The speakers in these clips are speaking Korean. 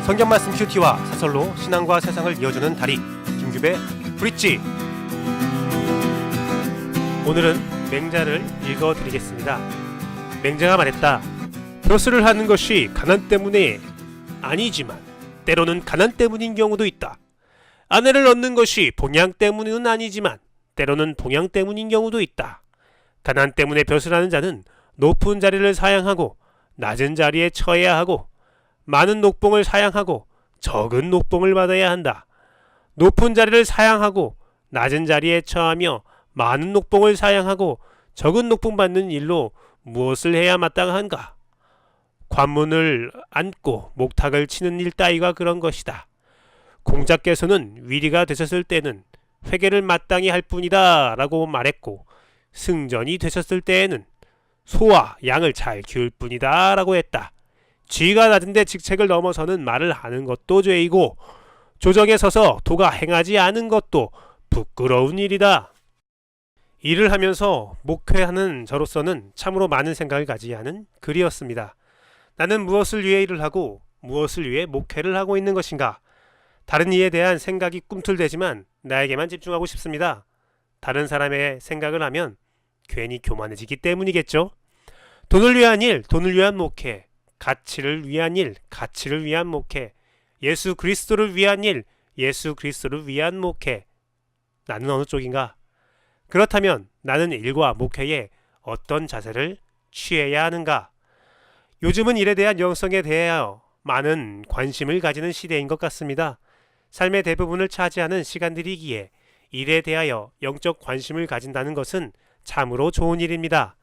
성경 말씀 큐티와 사설로 신앙과 세상을 이어주는 다리 김규배 브릿지. 오늘은 맹자를 읽어드리겠습니다. 맹자가 말했다. 벼슬을 하는 것이 가난 때문에 아니지만 때로는 가난 때문인 경우도 있다. 아내를 얻는 것이 봉양 때문은 아니지만 때로는 봉양 때문인 경우도 있다. 가난 때문에 벼슬하는 자는 높은 자리를 사양하고 낮은 자리에 처해야 하고 많은 녹봉을 사양하고 적은 녹봉을 받아야 한다. 높은 자리를 사양하고 낮은 자리에 처하며 많은 녹봉을 사양하고 적은 녹봉 받는 일로 무엇을 해야 마땅한가? 관문을 안고 목탁을 치는 일 따위가 그런 것이다. 공자께서는 위리가 되셨을 때는 회계를 마땅히 할 뿐이다 라고 말했고, 승전이 되셨을 때에는 소와 양을 잘 키울 뿐이다 라고 했다. 지위가 낮은데 직책을 넘어서는 말을 하는 것도 죄이고 조정에 서서 도가 행하지 않은 것도 부끄러운 일이다. 일을 하면서 목회하는 저로서는 참으로 많은 생각을 가지게 하는 글이었습니다. 나는 무엇을 위해 일을 하고 무엇을 위해 목회를 하고 있는 것인가? 다른 이에 대한 생각이 꿈틀대지만 나에게만 집중하고 싶습니다. 다른 사람의 생각을 하면 괜히 교만해지기 때문이겠죠. 돈을 위한 일, 돈을 위한 목회, 가치를 위한 일, 가치를 위한 목회, 예수 그리스도를 위한 일, 예수 그리스도를 위한 목회. 나는 어느 쪽인가? 그렇다면 나는 일과 목회에 어떤 자세를 취해야 하는가? 요즘은 일에 대한 영성에 대하여 많은 관심을 가지는 시대인 것 같습니다. 삶의 대부분을 차지하는 시간들이기에 일에 대하여 영적 관심을 가진다는 것은 참으로 좋은 일입니다.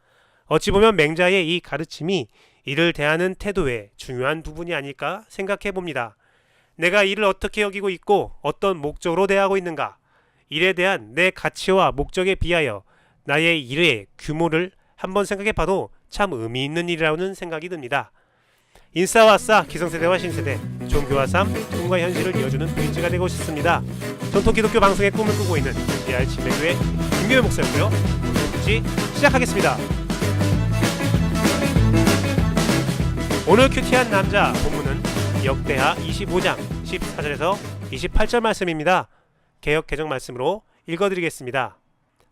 어찌 보면 맹자의 이 가르침이 일을 대하는 태도의 중요한 부분이 아닐까 생각해 봅니다. 내가 일을 어떻게 여기고 있고 어떤 목적으로 대하고 있는가? 일에 대한 내 가치와 목적에 비하여 나의 일의 규모를 한번 생각해 봐도 참 의미 있는 일이라는 생각이 듭니다. 인싸와 싸, 기성세대와 신세대, 종교와 삶, 꿈과 현실을 이어주는 브릿지가 되고 싶습니다. 전통 기독교 방송의 꿈을 꾸고 있는 DR 침례교회 김규배 목사였고요. 오늘 브릿지 시작하겠습니다. 오늘 큐티한 남자 본문은 역대하 25장 14절에서 28절 말씀입니다. 개역 개정 말씀으로 읽어드리겠습니다.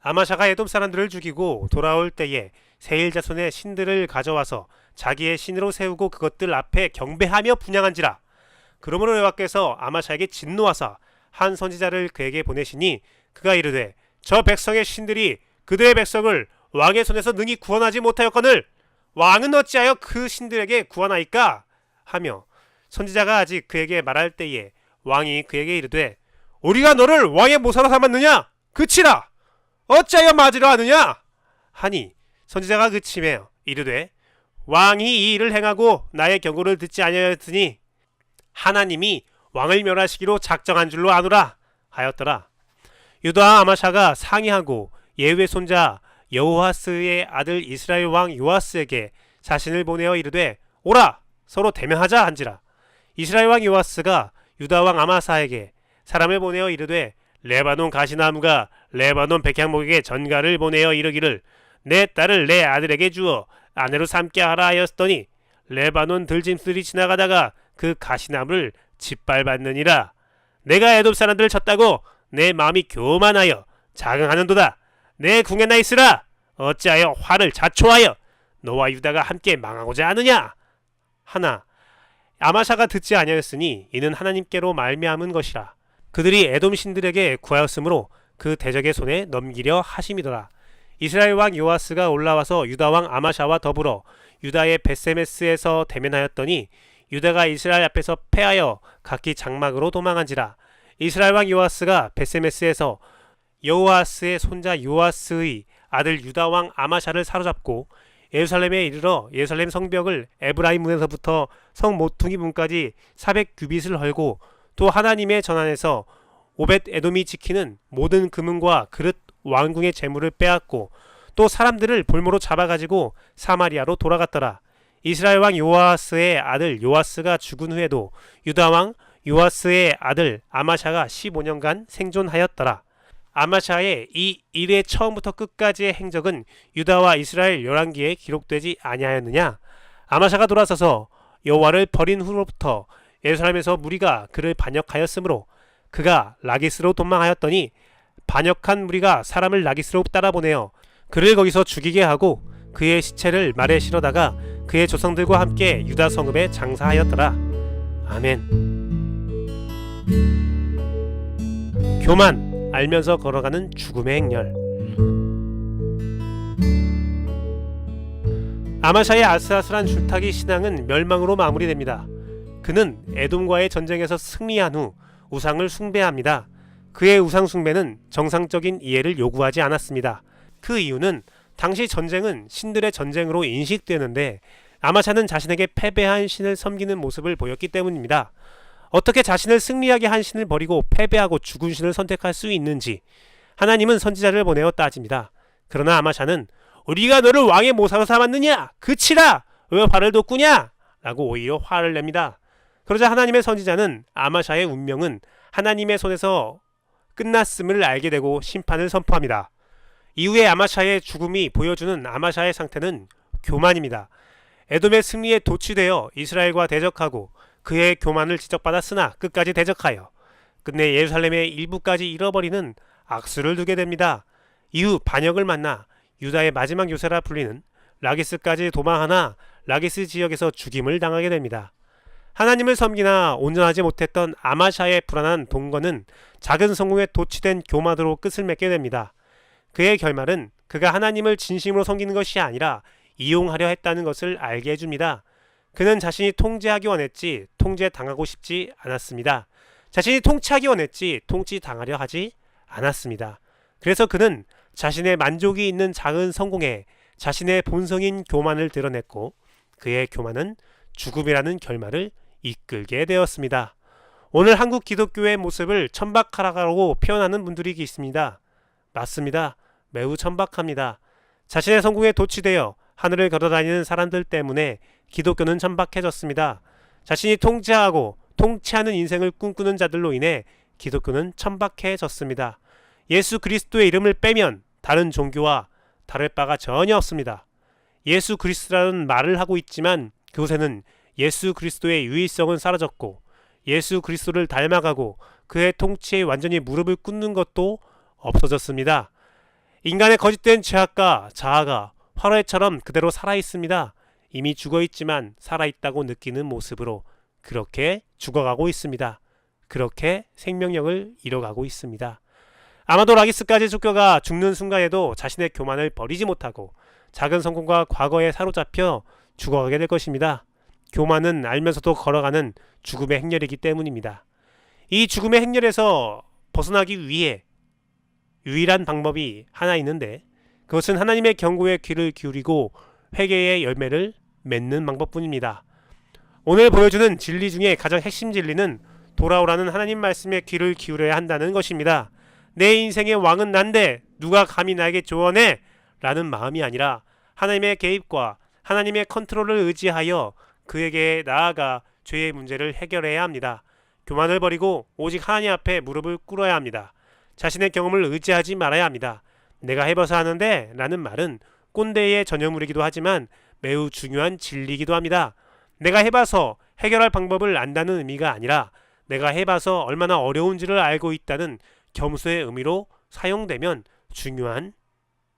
아마샤가 에돔 사람들을 죽이고 돌아올 때에 세일 자손의 신들을 가져와서 자기의 신으로 세우고 그것들 앞에 경배하며 분향한지라. 그러므로 여호와께서 아마샤에게 진노하사 한 선지자를 그에게 보내시니 그가 이르되 저 백성의 신들이 그들의 백성을 왕의 손에서 능히 구원하지 못하였거늘 왕은 어찌하여 그 신들에게 구원하이까? 하며 선지자가 아직 그에게 말할 때에 왕이 그에게 이르되 우리가 너를 왕의 모사로 삼았느냐? 그치라! 어찌하여 맞으려 하느냐? 하니 선지자가 그치며 이르되 왕이 이 일을 행하고 나의 경고를 듣지 아니하였으니 하나님이 왕을 멸하시기로 작정한 줄로 아노라 하였더라. 유다 아마샤가 상의하고 예후의 손자 여호아스의 아들 이스라엘 왕 요아스에게 자신을 보내어 이르되 오라 서로 대면하자 한지라. 이스라엘 왕 요아스가 유다 왕 아마사에게 사람을 보내어 이르되 레바논 가시나무가 레바논 백향목에게 전가를 보내어 이르기를 내 딸을 내 아들에게 주어 아내로 삼게 하라 하였더니 레바논 들짐승들이 지나가다가 그 가시나무를 짓밟았느니라. 내가 에돔 사람들을 쳤다고 내 마음이 교만하여 자긍하는도다. 내 궁에나 있으라. 어찌하여 화를 자초하여 너와 유다가 함께 망하고자 하느냐? 하나 아마샤가 듣지 아니하였으니 이는 하나님께로 말미암은 것이라. 그들이 에돔 신들에게 구하였으므로 그 대적의 손에 넘기려 하심이더라. 이스라엘 왕 요아스가 올라와서 유다 왕 아마샤와 더불어 유다의 벳세메스에서 대면하였더니 유다가 이스라엘 앞에서 패하여 각기 장막으로 도망한지라. 이스라엘 왕 요아스가 벳세메스에서 여호아스의 손자 요아스의 아들 유다 왕 아마샤를 사로잡고 예루살렘에 이르러 예루살렘 성벽을 에브라임 문에서부터 성 모퉁이 문까지 400규빗을 헐고 또 하나님의 전안에서 오벳 에돔이 지키는 모든 금은과 그릇 왕궁의 재물을 빼앗고 또 사람들을 볼모로 잡아가지고 사마리아로 돌아갔더라. 이스라엘 왕 요아스의 아들 요아스가 죽은 후에도 유다 왕 요아스의 아들 아마샤가 15년간 생존하였더라. 아마샤의 이 일의 처음부터 끝까지의 행적은 유다와 이스라엘 열왕기에 기록되지 아니하였느냐? 아마샤가 돌아서서 여호와를 버린 후로부터 예루살렘에서 무리가 그를 반역하였으므로 그가 라기스로 도망하였더니 반역한 무리가 사람을 라기스로 따라보내어 그를 거기서 죽이게 하고 그의 시체를 말에 실어다가 그의 조상들과 함께 유다 성읍에 장사하였더라. 아멘. 교만, 알면서 걸어가는 죽음의 행렬. 아마샤의 아슬아슬한 줄타기 신앙은 멸망으로 마무리됩니다. 그는 에돔과의 전쟁에서 승리한 후 우상을 숭배합니다. 그의 우상 숭배는 정상적인 이해를 요구하지 않았습니다. 그 이유는 당시 전쟁은 신들의 전쟁으로 인식되는데 아마샤는 자신에게 패배한 신을 섬기는 모습을 보였기 때문입니다. 어떻게 자신을 승리하게 한 신을 버리고 패배하고 죽은 신을 선택할 수 있는지 하나님은 선지자를 보내어 따집니다. 그러나 아마샤는 우리가 너를 왕의 모사로 삼았느냐? 그치라! 왜 화를 돋구냐? 라고 오히려 화를 냅니다. 그러자 하나님의 선지자는 아마샤의 운명은 하나님의 손에서 끝났음을 알게 되고 심판을 선포합니다. 이후에 아마샤의 죽음이 보여주는 아마샤의 상태는 교만입니다. 에돔의 승리에 도취되어 이스라엘과 대적하고 그의 교만을 지적받았으나 끝까지 대적하여 끝내 예루살렘의 일부까지 잃어버리는 악수를 두게 됩니다. 이후 반역을 만나 유다의 마지막 요새라 불리는 라기스까지 도망하나 라기스 지역에서 죽임을 당하게 됩니다. 하나님을 섬기나 온전하지 못했던 아마샤의 불안한 동거는 작은 성공에 도취된 교만으로 끝을 맺게 됩니다. 그의 결말은 그가 하나님을 진심으로 섬기는 것이 아니라 이용하려 했다는 것을 알게 해줍니다. 그는 자신이 통제하기 원했지 통제당하고 싶지 않았습니다. 자신이 통치하기 원했지 통치당하려 하지 않았습니다. 그래서 그는 자신의 만족이 있는 작은 성공에 자신의 본성인 교만을 드러냈고 그의 교만은 죽음이라는 결말을 이끌게 되었습니다. 오늘 한국 기독교의 모습을 천박하라고 표현하는 분들이 있습니다. 맞습니다. 매우 천박합니다. 자신의 성공에 도취되어 하늘을 걸어다니는 사람들 때문에 기독교는 천박해졌습니다. 자신이 통제하고 통치하는 인생을 꿈꾸는 자들로 인해 기독교는 천박해졌습니다. 예수 그리스도의 이름을 빼면 다른 종교와 다를 바가 전혀 없습니다. 예수 그리스도라는 말을 하고 있지만 그곳에는 예수 그리스도의 유일성은 사라졌고 예수 그리스도를 닮아가고 그의 통치에 완전히 무릎을 꿇는 것도 없어졌습니다. 인간의 거짓된 죄악과 자아가 화로에처럼 그대로 살아있습니다. 이미 죽어있지만 살아있다고 느끼는 모습으로 그렇게 죽어가고 있습니다. 그렇게 생명력을 잃어가고 있습니다. 아마도 라기스까지 쫓겨가 죽는 순간에도 자신의 교만을 버리지 못하고 작은 성공과 과거에 사로잡혀 죽어가게 될 것입니다. 교만은 알면서도 걸어가는 죽음의 행렬이기 때문입니다. 이 죽음의 행렬에서 벗어나기 위해 유일한 방법이 하나 있는데 그것은 하나님의 경고에 귀를 기울이고 회개의 열매를 맺는 방법뿐입니다. 오늘 보여주는 진리 중에 가장 핵심 진리는 돌아오라는 하나님 말씀에 귀를 기울여야 한다는 것입니다. 내 인생의 왕은 난데 누가 감히 나에게 조언해? 라는 마음이 아니라 하나님의 개입과 하나님의 컨트롤을 의지하여 그에게 나아가 죄의 문제를 해결해야 합니다. 교만을 버리고 오직 하나님 앞에 무릎을 꿇어야 합니다. 자신의 경험을 의지하지 말아야 합니다. 내가 해봐서 하는데 라는 말은 꼰대의 전형물이기도 하지만 매우 중요한 진리이기도 합니다. 내가 해봐서 해결할 방법을 안다는 의미가 아니라 내가 해봐서 얼마나 어려운지를 알고 있다는 겸손의 의미로 사용되면 중요한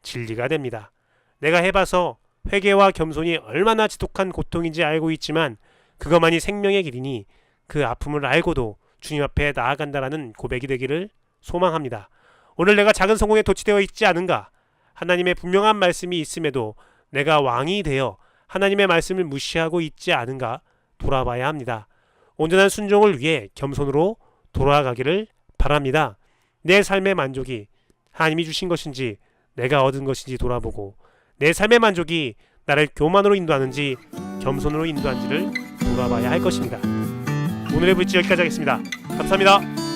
진리가 됩니다. 내가 해봐서 회개와 겸손이 얼마나 지독한 고통인지 알고 있지만 그것만이 생명의 길이니 그 아픔을 알고도 주님 앞에 나아간다라는 고백이 되기를 소망합니다. 오늘 내가 작은 성공에 도취되어 있지 않은가? 하나님의 분명한 말씀이 있음에도 내가 왕이 되어 하나님의 말씀을 무시하고 있지 않은가 돌아봐야 합니다. 온전한 순종을 위해 겸손으로 돌아가기를 바랍니다. 내 삶의 만족이 하나님이 주신 것인지 내가 얻은 것인지 돌아보고 내 삶의 만족이 나를 교만으로 인도하는지 겸손으로 인도하는지를 돌아봐야 할 것입니다. 오늘의 브릿지 여기까지 하겠습니다. 감사합니다.